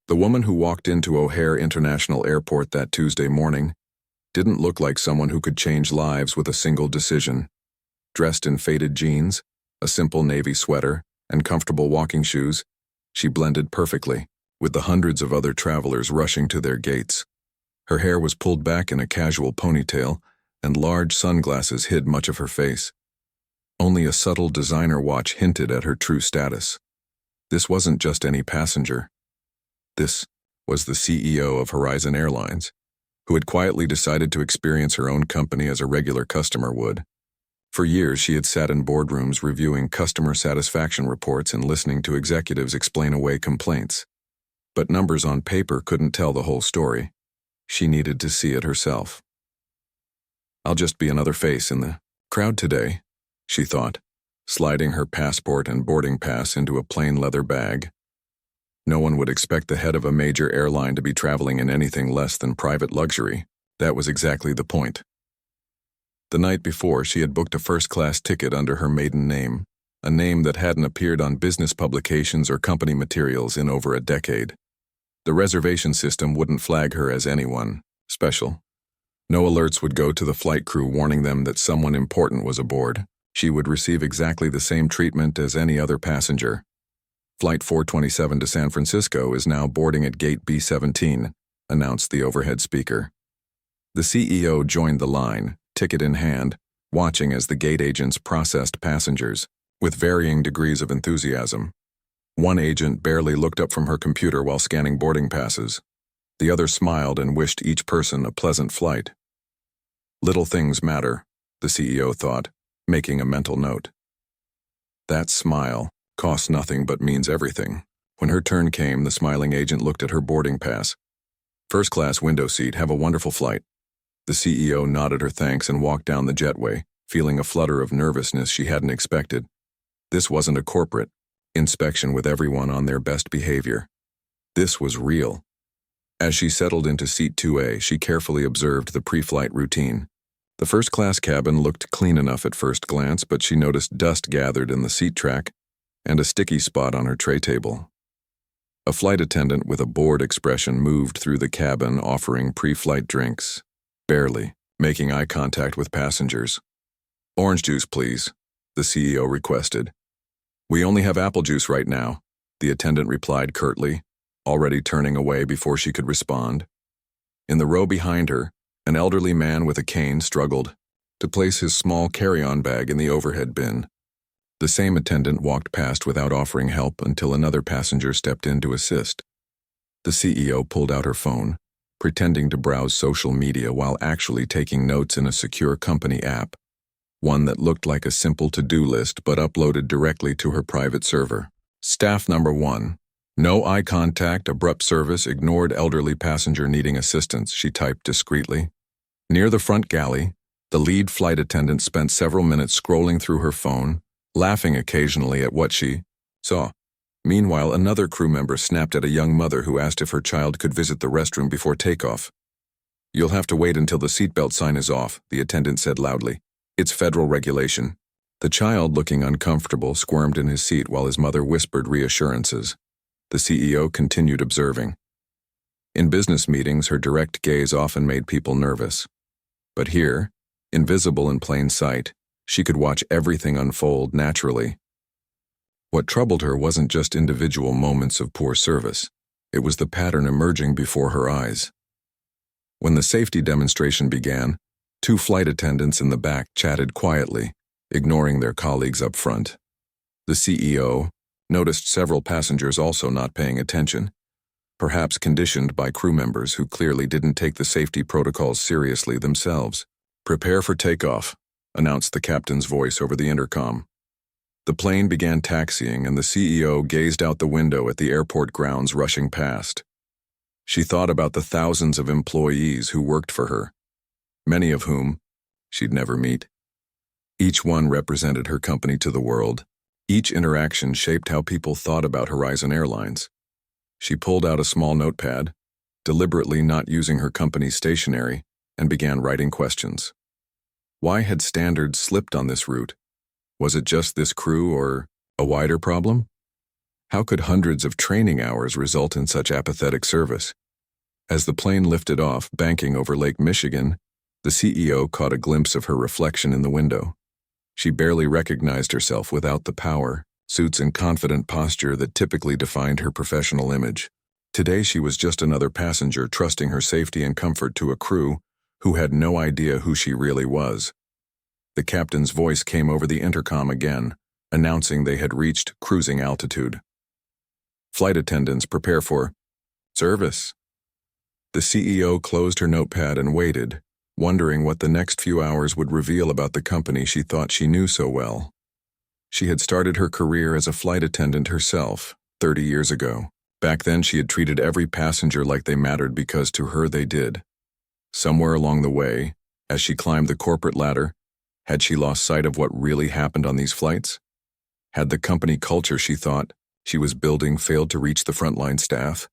The woman who walked into O'Hare International Airport that Tuesday morning didn't look like someone who could change lives with a single decision. Dressed in faded jeans, a simple navy sweater, and comfortable walking shoes, she blended perfectly with the hundreds of other travelers rushing to their gates. Her hair was pulled back in a casual ponytail, and large sunglasses hid much of her face. Only a subtle designer watch hinted at her true status. This wasn't just any passenger. This was the CEO of Horizon Airlines, who had quietly decided to experience her own company as a regular customer would. For years, she had sat in boardrooms reviewing customer satisfaction reports and listening to executives explain away complaints. But numbers on paper couldn't tell the whole story. She needed to see it herself. "I'll just be another face in the crowd today," she thought, sliding her passport and boarding pass into a plain leather bag. No one would expect the head of a major airline to be traveling in anything less than private luxury. That was exactly the point. The night before, she had booked a first-class ticket under her maiden name, a name that hadn't appeared on business publications or company materials in over a decade. The reservation system wouldn't flag her as anyone special. No alerts would go to the flight crew warning them that someone important was aboard. She would receive exactly the same treatment as any other passenger. "Flight 427 to San Francisco is now boarding at gate B17, announced the overhead speaker. The CEO joined the line, ticket in hand, watching as the gate agents processed passengers, with varying degrees of enthusiasm. One agent barely looked up from her computer while scanning boarding passes. The other smiled and wished each person a pleasant flight. Little things matter, the CEO thought, making a mental note. That smile costs nothing but means everything. When her turn came, the smiling agent looked at her boarding pass. "First-class window seat, have a wonderful flight." The CEO nodded her thanks and walked down the jetway, feeling a flutter of nervousness she hadn't expected. This wasn't a corporate inspection with everyone on their best behavior. This was real. As she settled into seat 2A, she carefully observed the pre-flight routine. The first-class cabin looked clean enough at first glance, but she noticed dust gathered in the seat track and a sticky spot on her tray table. A flight attendant with a bored expression moved through the cabin offering pre-flight drinks, barely making eye contact with passengers. "Orange juice, please," the CEO requested. "We only have apple juice right now," the attendant replied curtly, already turning away before she could respond. In the row behind her, an elderly man with a cane struggled to place his small carry-on bag in the overhead bin. The same attendant walked past without offering help until another passenger stepped in to assist. The CEO pulled out her phone, pretending to browse social media while actually taking notes in a secure company app, one that looked like a simple to-do list but uploaded directly to her private server. "Staff number 1. No eye contact, abrupt service, ignored elderly passenger needing assistance," she typed discreetly. Near the front galley, the lead flight attendant spent several minutes scrolling through her phone, laughing occasionally at what she saw. Meanwhile, another crew member snapped at a young mother who asked if her child could visit the restroom before takeoff. "You'll have to wait until the seatbelt sign is off," the attendant said loudly. "It's federal regulation." The child, looking uncomfortable, squirmed in his seat while his mother whispered reassurances. The CEO continued observing. In business meetings, her direct gaze often made people nervous. But here, invisible in plain sight, she could watch everything unfold naturally. What troubled her wasn't just individual moments of poor service. It was the pattern emerging before her eyes. When the safety demonstration began, 2 flight attendants in the back chatted quietly, ignoring their colleagues up front. The CEO noticed several passengers also not paying attention, perhaps conditioned by crew members who clearly didn't take the safety protocols seriously themselves. "Prepare for takeoff," announced the captain's voice over the intercom. The plane began taxiing, and the CEO gazed out the window at the airport grounds rushing past. She thought about the thousands of employees who worked for her, many of whom she'd never meet. Each one represented her company to the world. Each interaction shaped how people thought about Horizon Airlines. She pulled out a small notepad, deliberately not using her company's stationery, and began writing questions. Why had standards slipped on this route? Was it just this crew or a wider problem? How could hundreds of training hours result in such apathetic service? As the plane lifted off, banking over Lake Michigan, the CEO caught a glimpse of her reflection in the window. She barely recognized herself without the power, suits, and confident posture that typically defined her professional image. Today she was just another passenger trusting her safety and comfort to a crew who had no idea who she really was. The captain's voice came over the intercom again, announcing they had reached cruising altitude. Flight attendants, prepare for service. The CEO closed her notepad and waited, wondering what the next few hours would reveal about the company she thought she knew so well. She had started her career as a flight attendant herself, 30 years ago. Back then she had treated every passenger like they mattered because to her they did. Somewhere along the way, as she climbed the corporate ladder, had she lost sight of what really happened on these flights? Had the company culture she thought she was building failed to reach the frontline staff?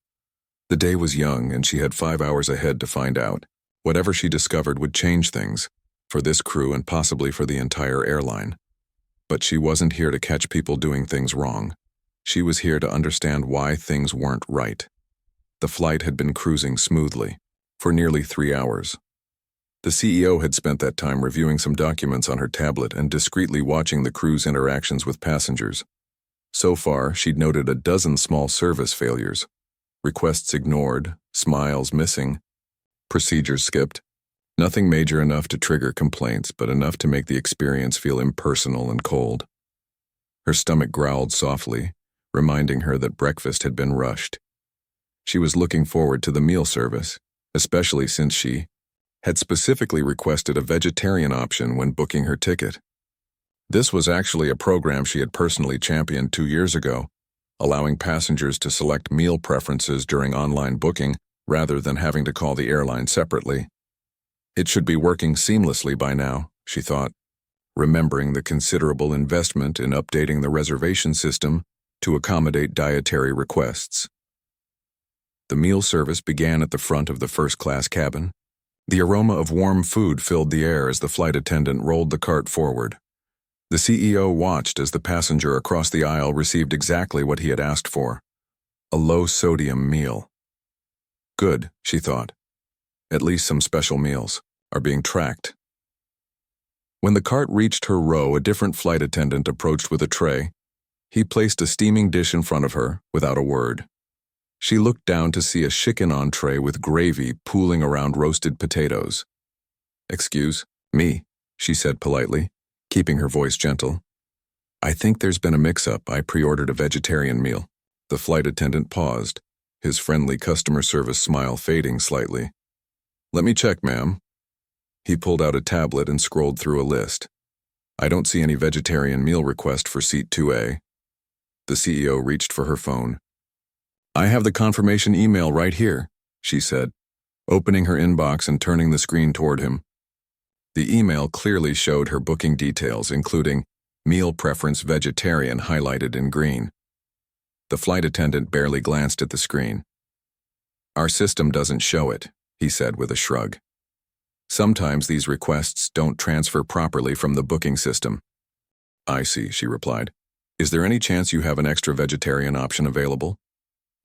The day was young and she had 5 hours ahead to find out. Whatever she discovered would change things, for this crew and possibly for the entire airline. But she wasn't here to catch people doing things wrong. She was here to understand why things weren't right. The flight had been cruising smoothly for nearly 3 hours. The CEO had spent that time reviewing some documents on her tablet and discreetly watching the crew's interactions with passengers. So far, she'd noted a dozen small service failures, requests ignored, smiles missing, procedures skipped. Nothing major enough to trigger complaints, but enough to make the experience feel impersonal and cold. Her stomach growled softly, reminding her that breakfast had been rushed. She was looking forward to the meal service, especially since she had specifically requested a vegetarian option when booking her ticket. This was actually a program she had personally championed 2 years ago, allowing passengers to select meal preferences during online booking rather than having to call the airline separately. It should be working seamlessly by now, she thought, remembering the considerable investment in updating the reservation system to accommodate dietary requests. The meal service began at the front of the first-class cabin. The aroma of warm food filled the air as the flight attendant rolled the cart forward. The CEO watched as the passenger across the aisle received exactly what he had asked for, a low-sodium meal. Good, she thought. At least some special meals are being tracked. When the cart reached her row, a different flight attendant approached with a tray. He placed a steaming dish in front of her, without a word. She looked down to see a chicken entree with gravy pooling around roasted potatoes. "Excuse me," she said politely, keeping her voice gentle. "I think there's been a mix-up. I pre-ordered a vegetarian meal." The flight attendant paused, his friendly customer service smile fading slightly. "Let me check, ma'am." He pulled out a tablet and scrolled through a list. "I don't see any vegetarian meal request for seat 2A. The CEO reached for her phone. "I have the confirmation email right here," she said, opening her inbox and turning the screen toward him. The email clearly showed her booking details, including meal preference vegetarian highlighted in green. The flight attendant barely glanced at the screen. "Our system doesn't show it," he said with a shrug. "Sometimes these requests don't transfer properly from the booking system." "I see," she replied. "Is there any chance you have an extra vegetarian option available?"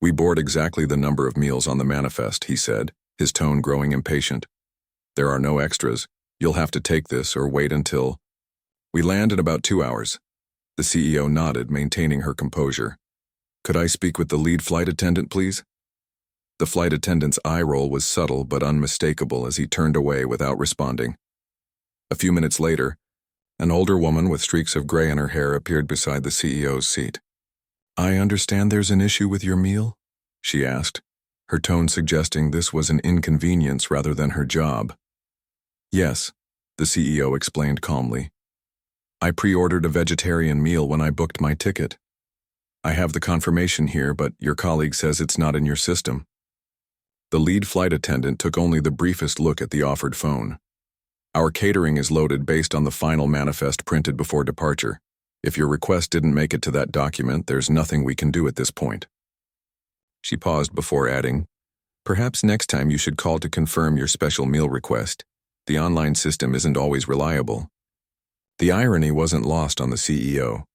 "We board exactly the number of meals on the manifest," he said, his tone growing impatient. "There are no extras. You'll have to take this or wait until—" "We land in about 2 hours." The CEO nodded, maintaining her composure. "Could I speak with the lead flight attendant, please?" The flight attendant's eye roll was subtle but unmistakable as he turned away without responding. A few minutes later, an older woman with streaks of gray in her hair appeared beside the CEO's seat. "I understand there's an issue with your meal?" she asked, her tone suggesting this was an inconvenience rather than her job. "Yes," the CEO explained calmly. "I pre-ordered a vegetarian meal when I booked my ticket. I have the confirmation here, but your colleague says it's not in your system." The lead flight attendant took only the briefest look at the offered phone. "Our catering is loaded based on the final manifest printed before departure. If your request didn't make it to that document, there's nothing we can do at this point." She paused before adding, "Perhaps next time you should call to confirm your special meal request. The online system isn't always reliable." The irony wasn't lost on the CEO.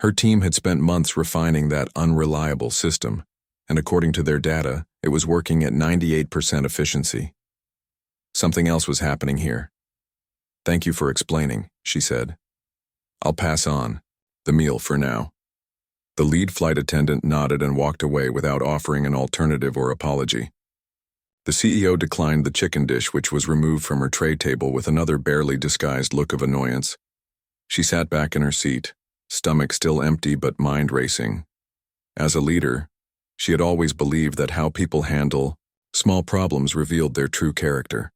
Her team had spent months refining that unreliable system, and according to their data, it was working at 98% efficiency. Something else was happening here. "Thank you for explaining," she said. "I'll pass on the meal for now." The lead flight attendant nodded and walked away without offering an alternative or apology. The CEO declined the chicken dish, which was removed from her tray table, with another barely disguised look of annoyance. She sat back in her seat, stomach still empty but mind racing. As a leader, she had always believed that how people handle small problems revealed their true character.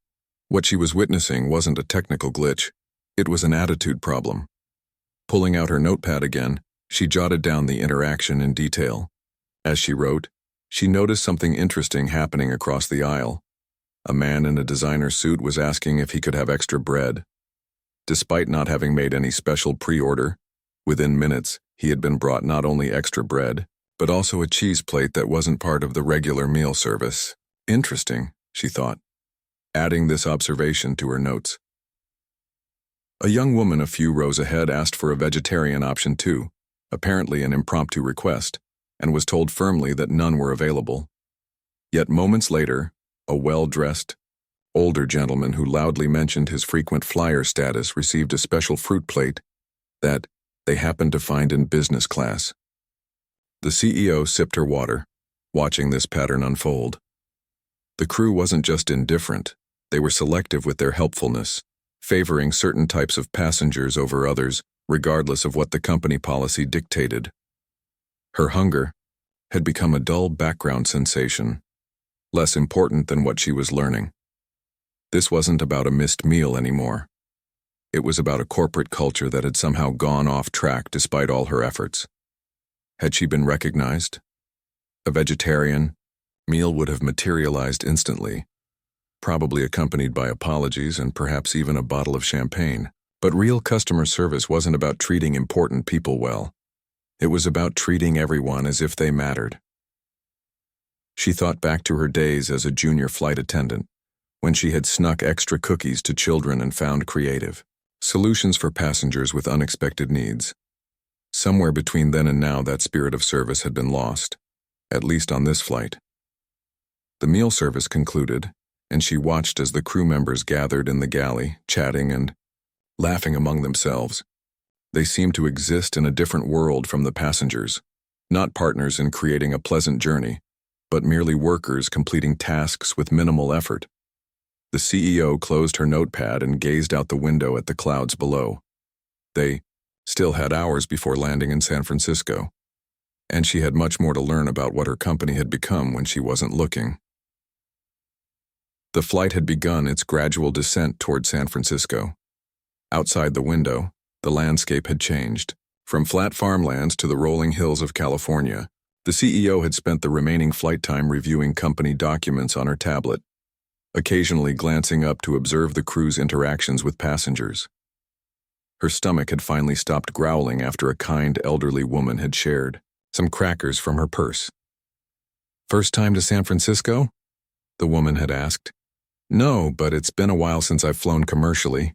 What she was witnessing wasn't a technical glitch, it was an attitude problem. Pulling out her notepad again, she jotted down the interaction in detail. As she wrote, she noticed something interesting happening across the aisle. A man in a designer suit was asking if he could have extra bread. Despite not having made any special pre-order, within minutes, he had been brought not only extra bread, but also a cheese plate that wasn't part of the regular meal service. Interesting, she thought, adding this observation to her notes. A young woman a few rows ahead asked for a vegetarian option too, apparently an impromptu request, and was told firmly that none were available. Yet moments later, a well-dressed, older gentleman who loudly mentioned his frequent flyer status received a special fruit plate that they happened to find in business class. The CEO sipped her water, watching this pattern unfold. The crew wasn't just indifferent, they were selective with their helpfulness, favoring certain types of passengers over others, regardless of what the company policy dictated. Her hunger had become a dull background sensation, less important than what she was learning. This wasn't about a missed meal anymore. It was about a corporate culture that had somehow gone off track despite all her efforts. Had she been recognized? A vegetarian meal would have materialized instantly, probably accompanied by apologies and perhaps even a bottle of champagne. But real customer service wasn't about treating important people well. It was about treating everyone as if they mattered. She thought back to her days as a junior flight attendant, when she had snuck extra cookies to children and found creative solutions for passengers with unexpected needs. Somewhere between then and now, that spirit of service had been lost, at least on this flight. The meal service concluded, and she watched as the crew members gathered in the galley, chatting and laughing among themselves. They seemed to exist in a different world from the passengers, not partners in creating a pleasant journey, but merely workers completing tasks with minimal effort. The CEO closed her notepad and gazed out the window at the clouds below. They still had hours before landing in San Francisco, and she had much more to learn about what her company had become when she wasn't looking. The flight had begun its gradual descent toward San Francisco. Outside the window, the landscape had changed. From flat farmlands to the rolling hills of California, the CEO had spent the remaining flight time reviewing company documents on her tablet, occasionally glancing up to observe the crew's interactions with passengers. Her stomach had finally stopped growling after a kind elderly woman had shared some crackers from her purse. "First time to San Francisco?" the woman had asked. "No, but it's been a while since I've flown commercially,"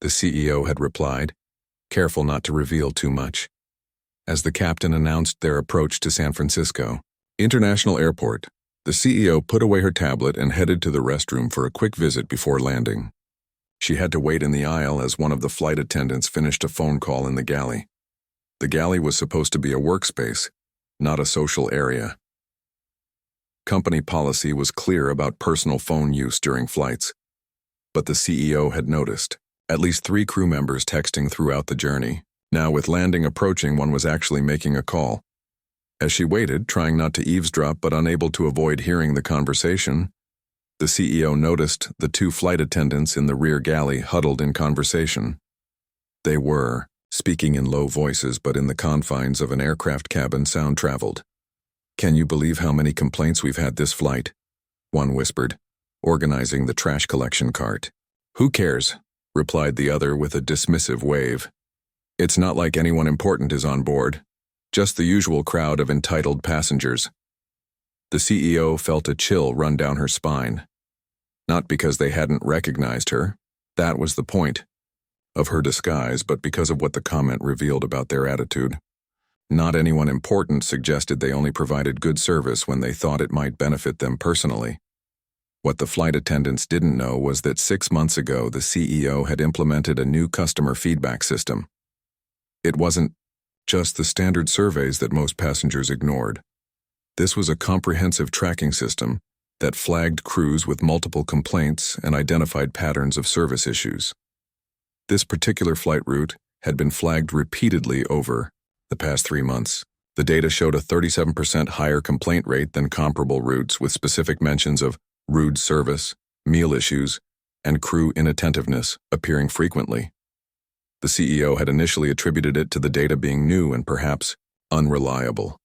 the CEO had replied, careful not to reveal too much. As the captain announced their approach to San Francisco International Airport, the CEO put away her tablet and headed to the restroom for a quick visit before landing. She had to wait in the aisle as one of the flight attendants finished a phone call in the galley. The galley was supposed to be a workspace, not a social area. Company policy was clear about personal phone use during flights, but the CEO had noticed at least 3 crew members texting throughout the journey. Now, with landing approaching, one was actually making a call. As she waited, trying not to eavesdrop but unable to avoid hearing the conversation, the CEO noticed the 2 flight attendants in the rear galley huddled in conversation. They were speaking in low voices, but in the confines of an aircraft cabin, sound traveled. "Can you believe how many complaints we've had this flight?" one whispered, organizing the trash collection cart. "Who cares?" replied the other with a dismissive wave. "It's not like anyone important is on board, just the usual crowd of entitled passengers." The CEO felt a chill run down her spine. Not because they hadn't recognized her, that was the point of her disguise, but because of what the comment revealed about their attitude. Not anyone important suggested they only provided good service when they thought it might benefit them personally. What the flight attendants didn't know was that 6 months ago the CEO had implemented a new customer feedback system. It wasn't just the standard surveys that most passengers ignored. This was a comprehensive tracking system that flagged crews with multiple complaints and identified patterns of service issues. This particular flight route had been flagged repeatedly over the past 3 months. The data showed a 37% higher complaint rate than comparable routes, with specific mentions of rude service, meal issues, and crew inattentiveness appearing frequently. The CEO had initially attributed it to the data being new and perhaps unreliable.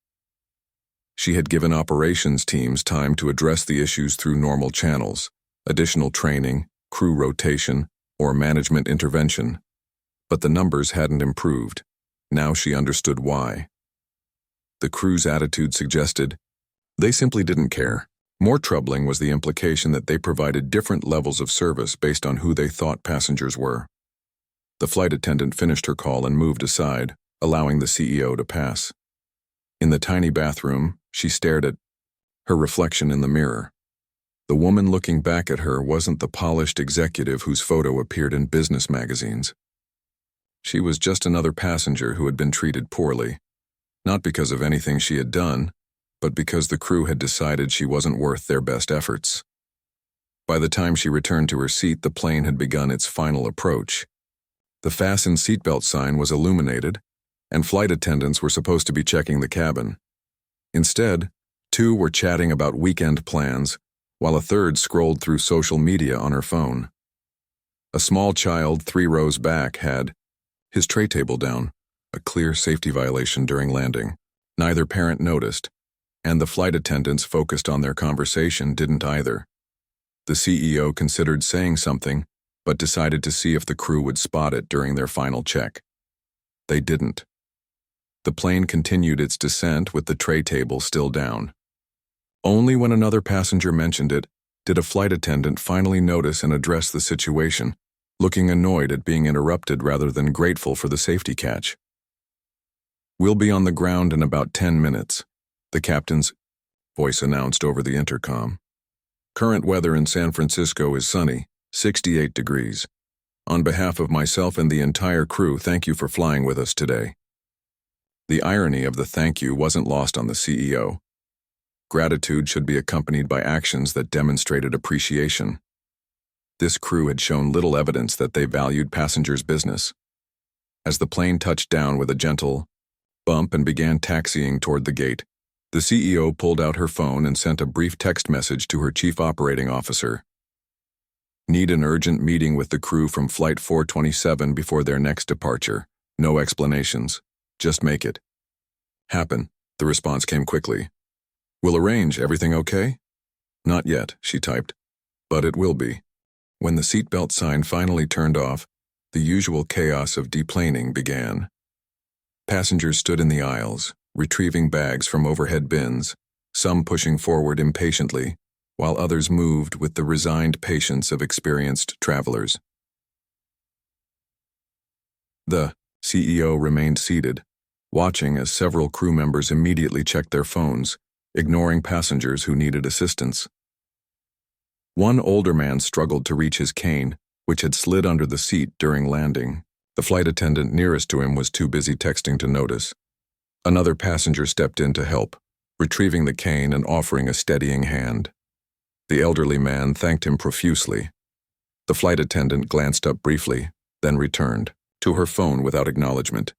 She had given operations teams time to address the issues through normal channels, additional training, crew rotation, or management intervention. But the numbers hadn't improved. Now she understood why. The crew's attitude suggested they simply didn't care. More troubling was the implication that they provided different levels of service based on who they thought passengers were. The flight attendant finished her call and moved aside, allowing the CEO to pass. In the tiny bathroom, she stared at her reflection in the mirror. The woman looking back at her wasn't the polished executive whose photo appeared in business magazines. She was just another passenger who had been treated poorly, not because of anything she had done, but because the crew had decided she wasn't worth their best efforts. By the time she returned to her seat, the plane had begun its final approach. The fasten seatbelt sign was illuminated, and flight attendants were supposed to be checking the cabin. Instead, 2 were chatting about weekend plans, while a third scrolled through social media on her phone. A small child 3 rows back had his tray table down, a clear safety violation during landing. Neither parent noticed, and the flight attendants focused on their conversation didn't either. The CEO considered saying something, but decided to see if the crew would spot it during their final check. They didn't. The plane continued its descent with the tray table still down. Only when another passenger mentioned it did a flight attendant finally notice and address the situation, looking annoyed at being interrupted rather than grateful for the safety catch. "We'll be on the ground in about 10 minutes, the captain's voice announced over the intercom. "Current weather in San Francisco is sunny, 68 degrees. On behalf of myself and the entire crew, thank you for flying with us today." The irony of the thank you wasn't lost on the CEO. Gratitude should be accompanied by actions that demonstrated appreciation. This crew had shown little evidence that they valued passengers' business. As the plane touched down with a gentle bump and began taxiing toward the gate, the CEO pulled out her phone and sent a brief text message to her chief operating officer. "Need an urgent meeting with the crew from Flight 427 before their next departure. No explanations. Just make it happen." The response came quickly. "We'll arrange. Everything okay?" "Not yet," she typed. "But it will be." When the seatbelt sign finally turned off, the usual chaos of deplaning began. Passengers stood in the aisles, retrieving bags from overhead bins, some pushing forward impatiently, while others moved with the resigned patience of experienced travelers. The CEO remained seated, watching as several crew members immediately checked their phones, ignoring passengers who needed assistance. One older man struggled to reach his cane, which had slid under the seat during landing. The flight attendant nearest to him was too busy texting to notice. Another passenger stepped in to help, retrieving the cane and offering a steadying hand. The elderly man thanked him profusely. The flight attendant glanced up briefly, then returned to her phone without acknowledgement.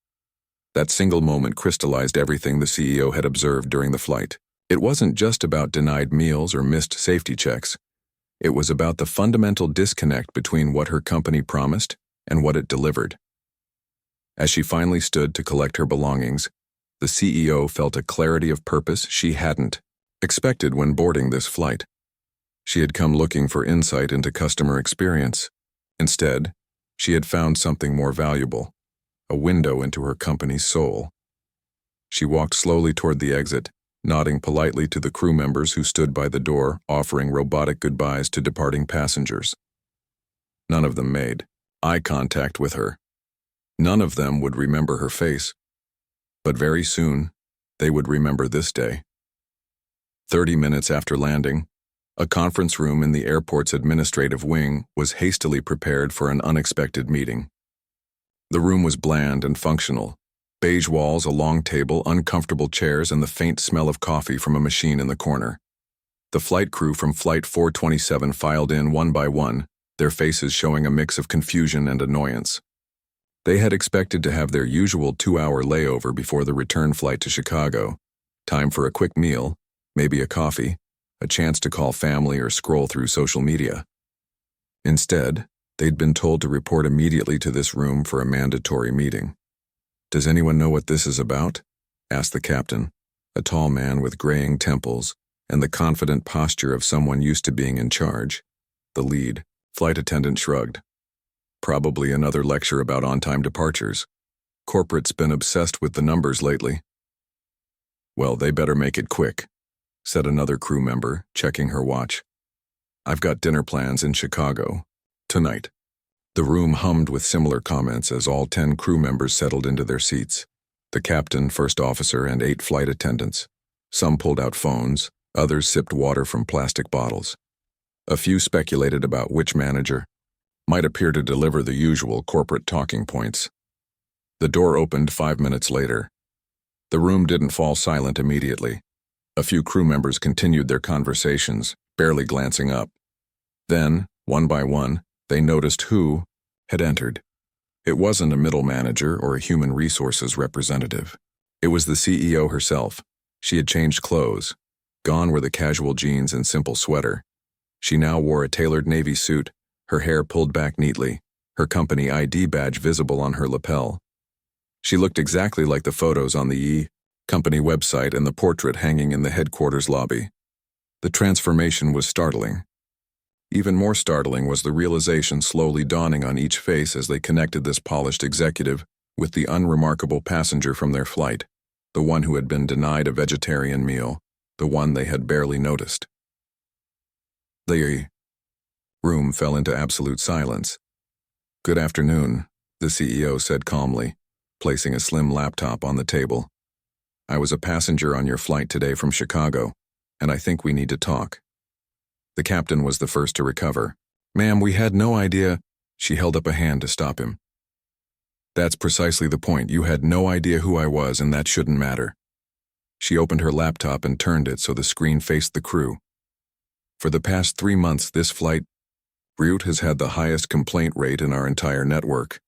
That single moment crystallized everything the CEO had observed during the flight. It wasn't just about denied meals or missed safety checks. It was about the fundamental disconnect between what her company promised and what it delivered. As she finally stood to collect her belongings, the CEO felt a clarity of purpose she hadn't expected when boarding this flight. She had come looking for insight into customer experience. Instead, she had found something more valuable, a window into her company's soul. She walked slowly toward the exit, nodding politely to the crew members who stood by the door, offering robotic goodbyes to departing passengers. None of them made eye contact with her. None of them would remember her face. But very soon, they would remember this day. 30 minutes after landing, a conference room in the airport's administrative wing was hastily prepared for an unexpected meeting. The room was bland and functional. Beige walls, a long table, uncomfortable chairs, and the faint smell of coffee from a machine in the corner. The flight crew from Flight 427 filed in one by one, their faces showing a mix of confusion and annoyance. They had expected to have their usual 2-hour layover before the return flight to Chicago. Time for a quick meal, maybe a coffee, a chance to call family or scroll through social media. Instead, they'd been told to report immediately to this room for a mandatory meeting. "Does anyone know what this is about?" asked the captain, a tall man with graying temples and the confident posture of someone used to being in charge. The lead flight attendant shrugged. "Probably another lecture about on-time departures. Corporate's been obsessed with the numbers lately." "Well, they better make it quick," said another crew member, checking her watch. "I've got dinner plans in Chicago tonight." The room hummed with similar comments as all 10 crew members settled into their seats. The captain, first officer, and 8 flight attendants. Some pulled out phones, others sipped water from plastic bottles. A few speculated about which manager might appear to deliver the usual corporate talking points. The door opened 5 minutes later. The room didn't fall silent immediately. A few crew members continued their conversations, barely glancing up. Then, one by one, they noticed who had entered. It wasn't a middle manager or a human resources representative. It was the CEO herself. She had changed clothes. Gone were the casual jeans and simple sweater. She now wore a tailored navy suit, her hair pulled back neatly, her company ID badge visible on her lapel. She looked exactly like the photos on the company website and the portrait hanging in the headquarters lobby. The transformation was startling. Even more startling was the realization slowly dawning on each face as they connected this polished executive with the unremarkable passenger from their flight, the one who had been denied a vegetarian meal, the one they had barely noticed. The room fell into absolute silence. "Good afternoon," the CEO said calmly, placing a slim laptop on the table. "I was a passenger on your flight today from Chicago, and I think we need to talk." The captain was the first to recover. "Ma'am, we had no idea." She held up a hand to stop him. "That's precisely the point. You had no idea who I was, and that shouldn't matter." She opened her laptop and turned it so the screen faced the crew. "For the past 3 months, this flight route has had the highest complaint rate in our entire network.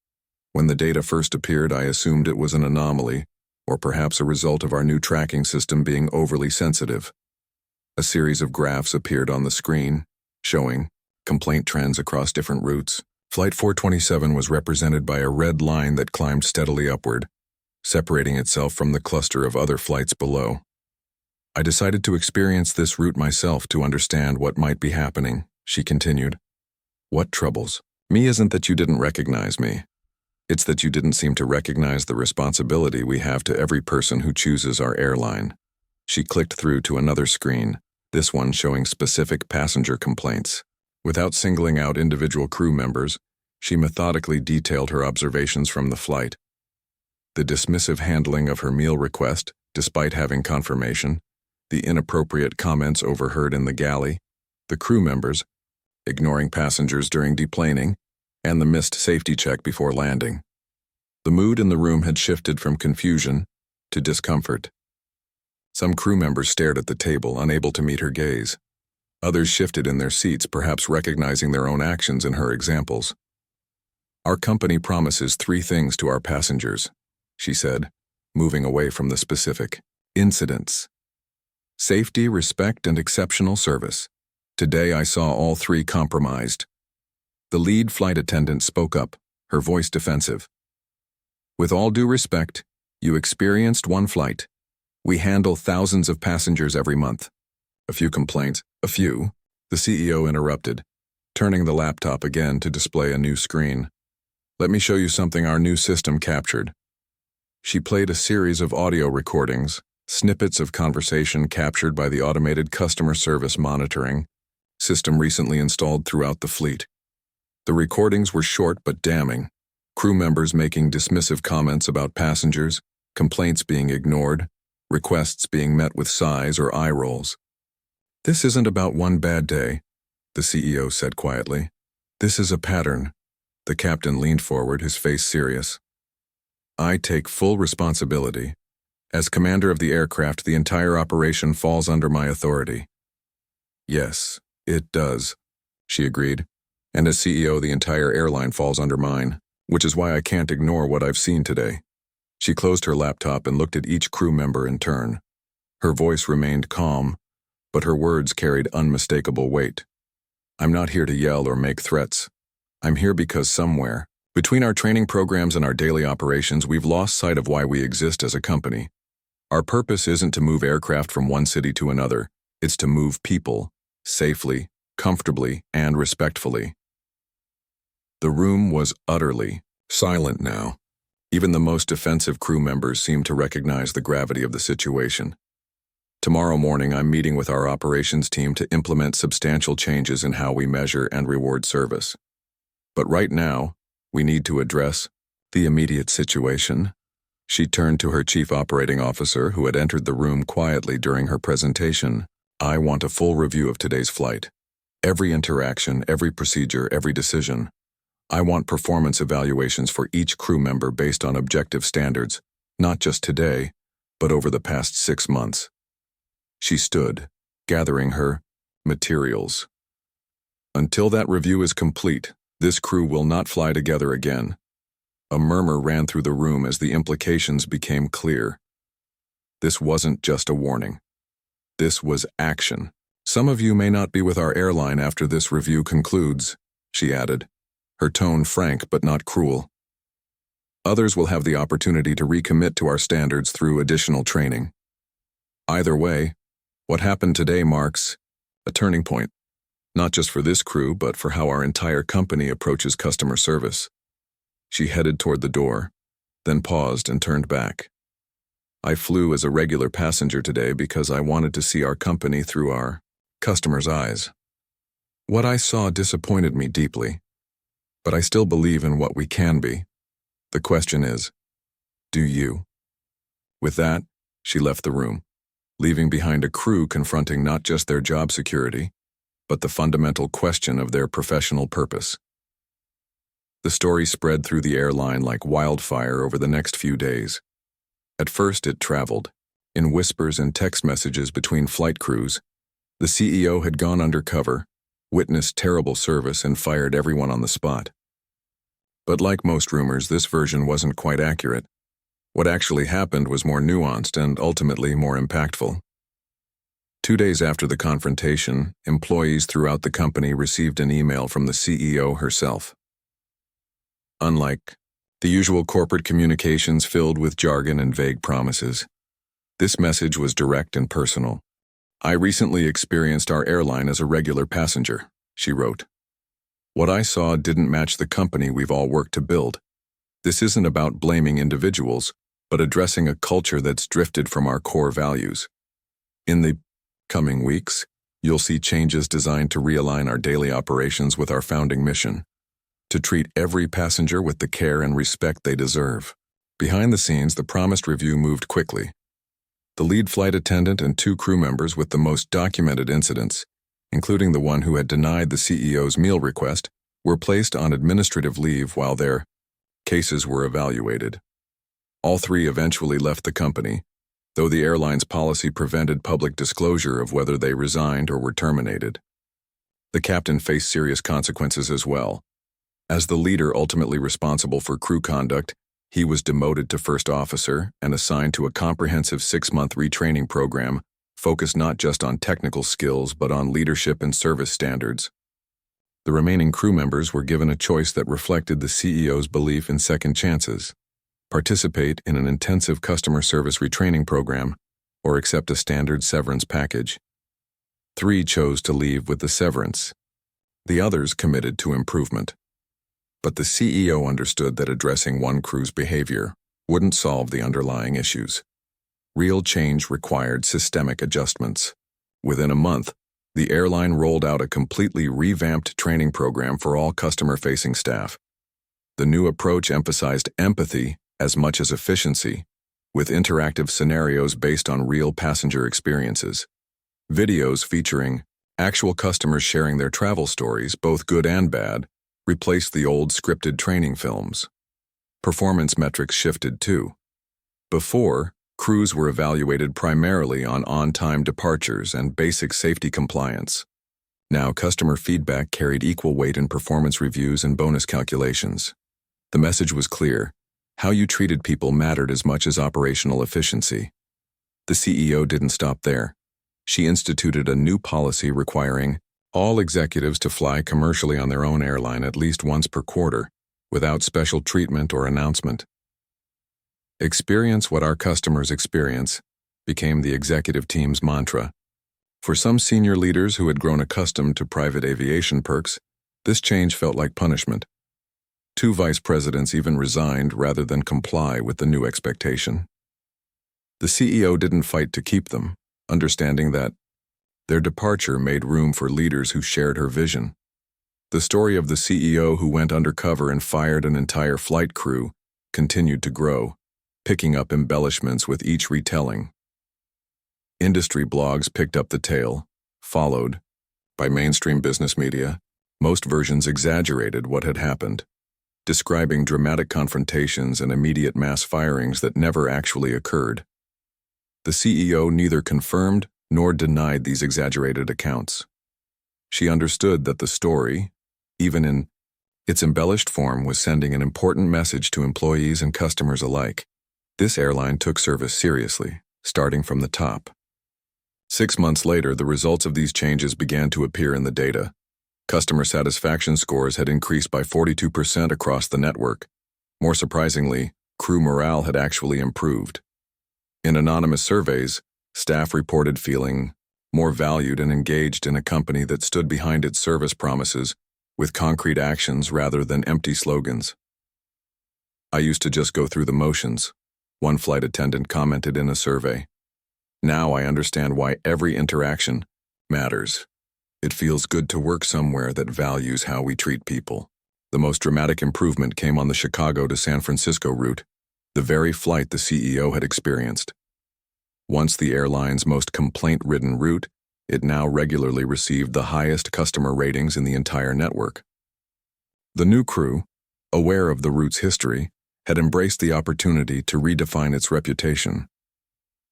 When the data first appeared, I assumed it was an anomaly, or perhaps a result of our new tracking system being overly sensitive." A series of graphs appeared on the screen, showing complaint trends across different routes. Flight 427 was represented by a red line that climbed steadily upward, separating itself from the cluster of other flights below. "I decided to experience this route myself to understand what might be happening," she continued. "What troubles me isn't that you didn't recognize me. It's that you didn't seem to recognize the responsibility we have to every person who chooses our airline." She clicked through to another screen, this one showing specific passenger complaints. Without singling out individual crew members, she methodically detailed her observations from the flight. The dismissive handling of her meal request, despite having confirmation, the inappropriate comments overheard in the galley, the crew members ignoring passengers during deplaning, and the missed safety check before landing. The mood in the room had shifted from confusion to discomfort. Some crew members stared at the table, unable to meet her gaze. Others shifted in their seats, perhaps recognizing their own actions in her examples. "Our company promises 3 things to our passengers," she said, moving away from the specific incidents. "Safety, respect, and exceptional service. Today I saw all 3 compromised." The lead flight attendant spoke up, her voice defensive. "With all due respect, you experienced one flight. We handle thousands of passengers every month." "A few complaints." "A few," the CEO interrupted, turning the laptop again to display a new screen. "Let me show you something our new system captured." She played a series of audio recordings, snippets of conversation captured by the automated customer service monitoring system recently installed throughout the fleet. The recordings were short but damning. Crew members making dismissive comments about passengers, complaints being ignored, requests being met with sighs or eye rolls. "This isn't about one bad day," the CEO said quietly. "This is a pattern." The captain leaned forward, his face serious. "I take full responsibility. As commander of the aircraft, the entire operation falls under my authority." "Yes, it does," she agreed. "And as CEO, the entire airline falls under mine, which is why I can't ignore what I've seen today." She closed her laptop and looked at each crew member in turn. Her voice remained calm, but her words carried unmistakable weight. "I'm not here to yell or make threats. I'm here because somewhere, between our training programs and our daily operations, we've lost sight of why we exist as a company. Our purpose isn't to move aircraft from one city to another, it's to move people, safely, comfortably, and respectfully." The room was utterly silent now. Even the most defensive crew members seemed to recognize the gravity of the situation. "Tomorrow morning, I'm meeting with our operations team to implement substantial changes in how we measure and reward service. But right now, we need to address the immediate situation." She turned to her chief operating officer, who had entered the room quietly during her presentation. "I want a full review of today's flight. Every interaction, every procedure, every decision. I want performance evaluations for each crew member based on objective standards, not just today, but over the past 6 months." She stood, gathering her materials. "Until that review is complete, this crew will not fly together again." A murmur ran through the room as the implications became clear. This wasn't just a warning. This was action. "Some of you may not be with our airline after this review concludes," she added, her tone frank but not cruel. "Others will have the opportunity to recommit to our standards through additional training. Either way, what happened today marks a turning point, not just for this crew, but for how our entire company approaches customer service." She headed toward the door, then paused and turned back. "I flew as a regular passenger today because I wanted to see our company through our customers' eyes. What I saw disappointed me deeply, but I still believe in what we can be. The question is, do you?" With that, she left the room, leaving behind a crew confronting not just their job security, but the fundamental question of their professional purpose. The story spread through the airline like wildfire over the next few days. At first it traveled, in whispers and text messages between flight crews. The CEO had gone undercover, witnessed terrible service, and fired everyone on the spot. But like most rumors, this version wasn't quite accurate. What actually happened was more nuanced and ultimately more impactful. 2 days after the confrontation, employees throughout the company received an email from the CEO herself. Unlike the usual corporate communications filled with jargon and vague promises, this message was direct and personal. "I recently experienced our airline as a regular passenger," she wrote. "What I saw didn't match the company we've all worked to build. This isn't about blaming individuals, but addressing a culture that's drifted from our core values. In the coming weeks, you'll see changes designed to realign our daily operations with our founding mission, to treat every passenger with the care and respect they deserve." Behind the scenes, the promised review moved quickly. The lead flight attendant and 2 crew members with the most documented incidents, including the one who had denied the CEO's meal request, were placed on administrative leave while their cases were evaluated. All 3 eventually left the company, though the airline's policy prevented public disclosure of whether they resigned or were terminated. The captain faced serious consequences as well. As the leader ultimately responsible for crew conduct, he was demoted to first officer and assigned to a comprehensive 6-month retraining program focused not just on technical skills but on leadership and service standards. The remaining crew members were given a choice that reflected the CEO's belief in second chances: participate in an intensive customer service retraining program or accept a standard severance package. 3 chose to leave with the severance. The others committed to improvement. But the CEO understood that addressing one crew's behavior wouldn't solve the underlying issues. Real change required systemic adjustments. Within a month, the airline rolled out a completely revamped training program for all customer-facing staff. The new approach emphasized empathy as much as efficiency, with interactive scenarios based on real passenger experiences. Videos featuring actual customers sharing their travel stories, both good and bad, replaced the old scripted training films. Performance metrics shifted too. Before, crews were evaluated primarily on on-time departures and basic safety compliance. Now, customer feedback carried equal weight in performance reviews and bonus calculations. The message was clear: how you treated people mattered as much as operational efficiency. The CEO didn't stop there. She instituted a new policy requiring all executives to fly commercially on their own airline at least once per quarter, without special treatment or announcement. "Experience what our customers experience" became the executive team's mantra. For some senior leaders who had grown accustomed to private aviation perks, this change felt like punishment. 2 vice presidents even resigned rather than comply with the new expectation. The CEO didn't fight to keep them, understanding that their departure made room for leaders who shared her vision. The story of the CEO who went undercover and fired an entire flight crew continued to grow, picking up embellishments with each retelling. Industry blogs picked up the tale, followed by mainstream business media. Most versions exaggerated what had happened, describing dramatic confrontations and immediate mass firings that never actually occurred. The CEO neither confirmed nor denied these exaggerated accounts. She understood that the story, even in its embellished form, was sending an important message to employees and customers alike. This airline took service seriously, starting from the top. 6 months later, the results of these changes began to appear in the data. Customer satisfaction scores had increased by 42% across the network. More surprisingly, crew morale had actually improved. In anonymous surveys, staff reported feeling more valued and engaged in a company that stood behind its service promises with concrete actions rather than empty slogans. "I used to just go through the motions," one flight attendant commented in a survey. "Now I understand why every interaction matters. It feels good to work somewhere that values how we treat people." The most dramatic improvement came on the Chicago to San Francisco route, the very flight the CEO had experienced. Once the airline's most complaint-ridden route, it now regularly received the highest customer ratings in the entire network. The new crew, aware of the route's history, had embraced the opportunity to redefine its reputation.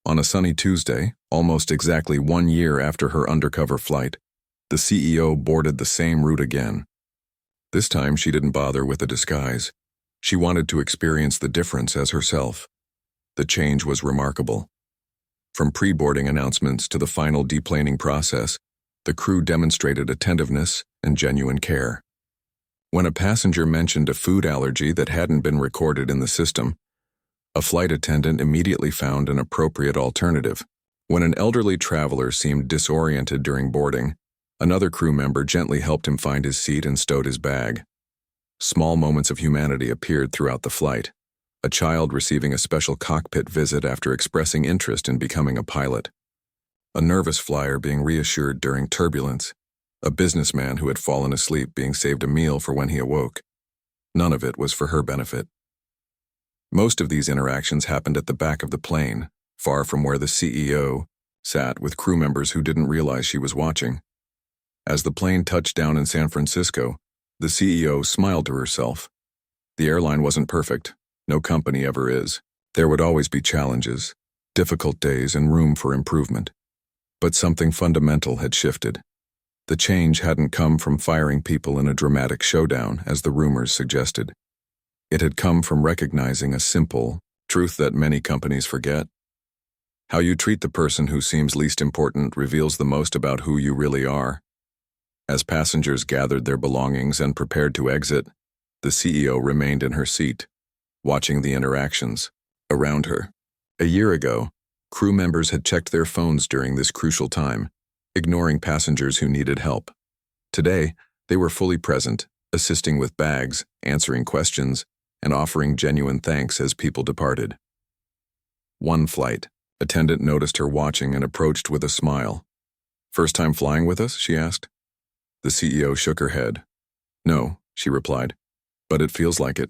On a sunny Tuesday, almost exactly 1 year after her undercover flight, the CEO boarded the same route again. This time she didn't bother with a disguise. She wanted to experience the difference as herself. The change was remarkable. From pre-boarding announcements to the final deplaning process, the crew demonstrated attentiveness and genuine care. When a passenger mentioned a food allergy that hadn't been recorded in the system, a flight attendant immediately found an appropriate alternative. When an elderly traveler seemed disoriented during boarding, another crew member gently helped him find his seat and stowed his bag. Small moments of humanity appeared throughout the flight. A child receiving a special cockpit visit after expressing interest in becoming a pilot. A nervous flyer being reassured during turbulence. A businessman who had fallen asleep being saved a meal for when he awoke. None of it was for her benefit. Most of these interactions happened at the back of the plane, far from where the CEO sat with crew members who didn't realize she was watching. As the plane touched down in San Francisco, the CEO smiled to herself. The airline wasn't perfect. No company ever is. There would always be challenges, difficult days, and room for improvement. But something fundamental had shifted. The change hadn't come from firing people in a dramatic showdown, as the rumors suggested. It had come from recognizing a simple truth that many companies forget. How you treat the person who seems least important reveals the most about who you really are. As passengers gathered their belongings and prepared to exit, the CEO remained in her seat, watching the interactions around her. A year ago, crew members had checked their phones during this crucial time, ignoring passengers who needed help. Today, they were fully present, assisting with bags, answering questions, and offering genuine thanks as people departed. One flight attendant noticed her watching and approached with a smile. "First time flying with us?" she asked. The CEO shook her head. "No," she replied, "but it feels like it."